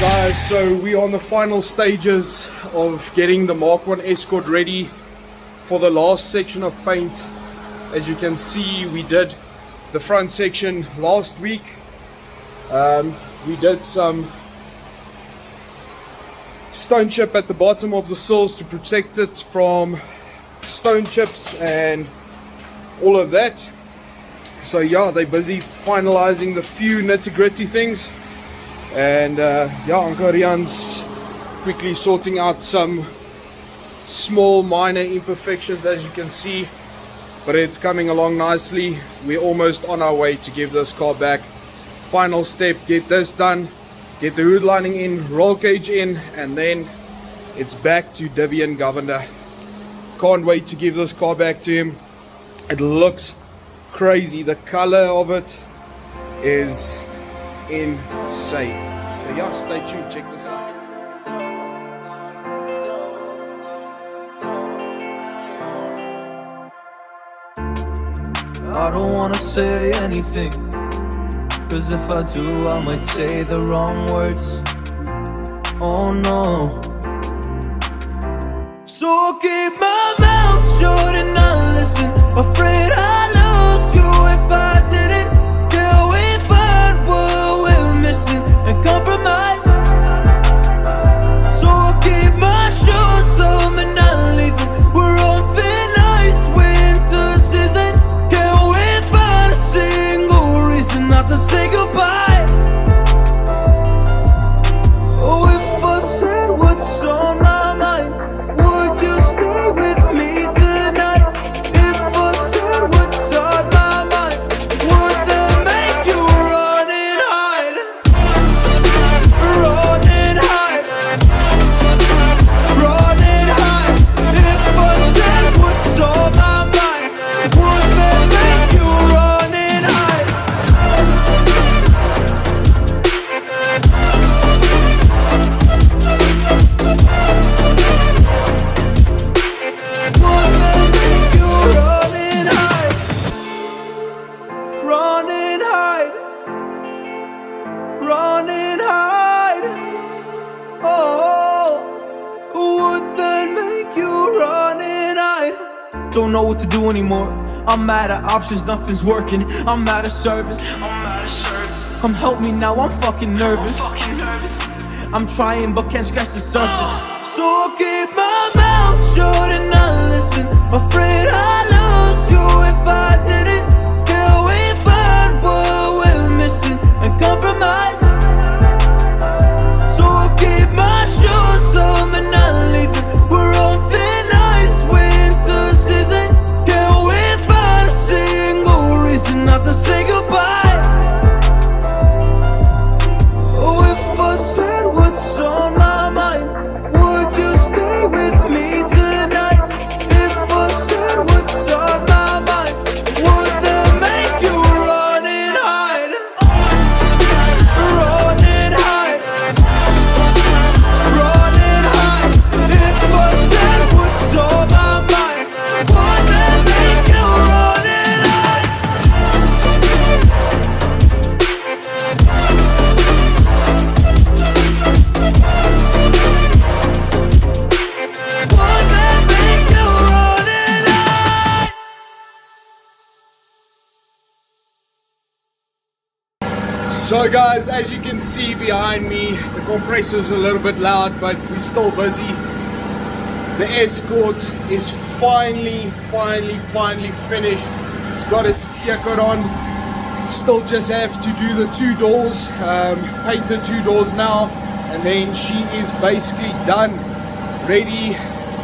Guys, so we're on the final stages of getting the Mk1 Escort ready for the last section of paint. As you can see, we did the front section last week. We did some stone chip at the bottom of the sills to protect it from stone chips and all of that. So yeah, they're busy finalizing the few nitty-gritty things. And yeah, Uncle Rian's quickly sorting out some small minor imperfections, as you can see, but it's coming along nicely. We're almost on our way to give this car back. Final step, get this done, get the hood lining in, roll cage in, and then it's back to Divian Govender. Can't wait to give this car back to him. It looks crazy. The color of it is insane. So yeah, stay tuned, check this out. I don't wanna say anything, cause if I do I might say the wrong words. Oh no. So I'll keep my mouth shut and not listen. Afraid I lose you if I didn't. Till we find what we're missing and compromise. So I'll keep my shoes on and not leaving. We're on thin ice, winter season. Can't we find a single reason not to say goodbye? Oh, if I said what's on my mind, would you stay with me tonight? If I said what's on my mind, would that make you run and hide? Run and hide. Run and hide. If I said what's on my mind, would that make you run and hide? Would that make you run and hide? Run and hide. Run and hide. Oh, would that make you run and hide? Don't know what to do anymore. I'm out of options, nothing's working. I'm out of service. Come help me now, I'm fucking nervous. I'm trying but can't scratch the surface. So I'll keep my mouth shut and not listen. Afraid I lose you if I didn't. Till we find what we're missing and compromise. So I'll keep my shoes on and not leaving. We're on thin ice, winter season. Can't we find a single reason not to say goodbye? Oh, if I said what's on my mind, would you stay with me tonight? If I said what's on my mind, would that make you run and hide? Run and hide. Run and hide. If I said what's on my mind, would that make you run and hide? Would that make you run and hide? So guys, as you can see behind me, the compressor's a little bit loud, but we're still busy. The Escort is finally finished. It's got its clear coat on. Still just have to do the two doors, paint the two doors now, and then she is basically done, ready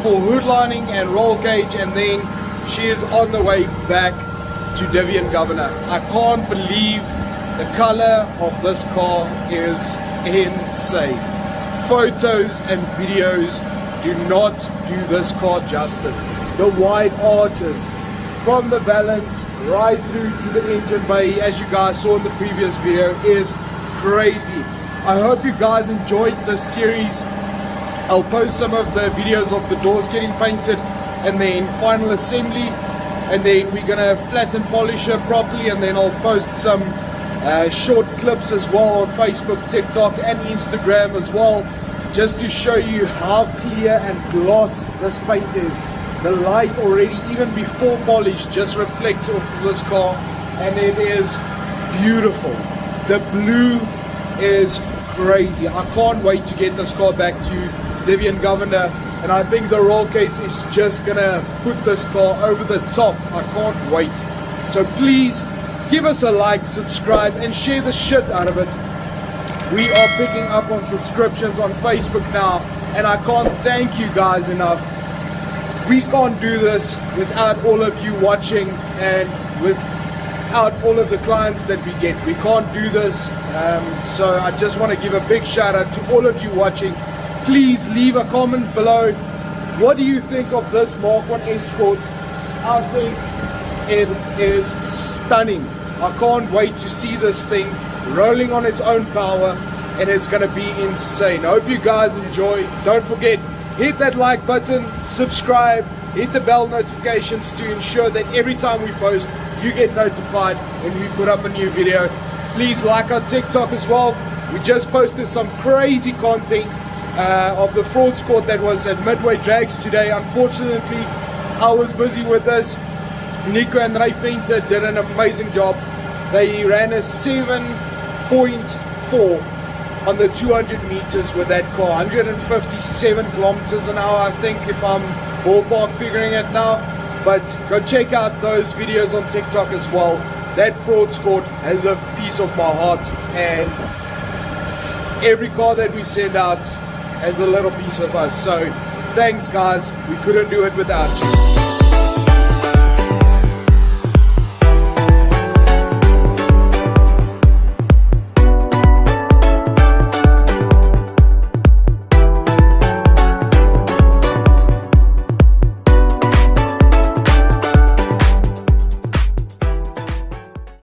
for hood lining and roll cage, and then she is on the way back to Divian Govender. I can't believe the color of this car is insane. Photos and videos do not do this car justice. The wide arches from the balance right through to the engine bay, as you guys saw in the previous video, is crazy. I hope you guys enjoyed this series. I'll post some of the videos of the doors getting painted and then final assembly, and then we're gonna flat and polish her properly, and then I'll post some short clips as well on Facebook, TikTok and Instagram as well, just to show you how clear and gloss this paint is. The light already, even before polish, just reflects off this car, and it is beautiful. The blue is crazy. I can't wait to get this car back to Divian Govender, and I think the roll kit is just gonna put this car over the top. I can't wait. So please give us a like, subscribe and share the shit out of it. We are picking up on subscriptions on Facebook now, and I can't thank you guys enough. We can't do this without all of you watching and without all of the clients that we get. We can't do this, so I just want to give a big shout out to all of you watching. Please leave a comment below. What do you think of this Mk1 Escort? I think it is stunning. I can't wait to see this thing rolling on its own power, and it's going to be insane. I hope you guys enjoy. Don't forget, hit that like button, subscribe, hit the bell notifications to ensure that every time we post, you get notified when we put up a new video. Please like our TikTok as well. We just posted some crazy content of the fraud squad that was at Midway Drags today. Unfortunately, I was busy with this. Nico and Ray Painter did an amazing job. They ran a 7.4 on the 200 meters with that car, 157 kilometers an hour, I think, if I'm ballpark figuring it now. But go check out those videos on TikTok as well. That fraud squad has a piece of my heart, and every car that we send out has a little piece of us. So thanks guys, we couldn't do it without you.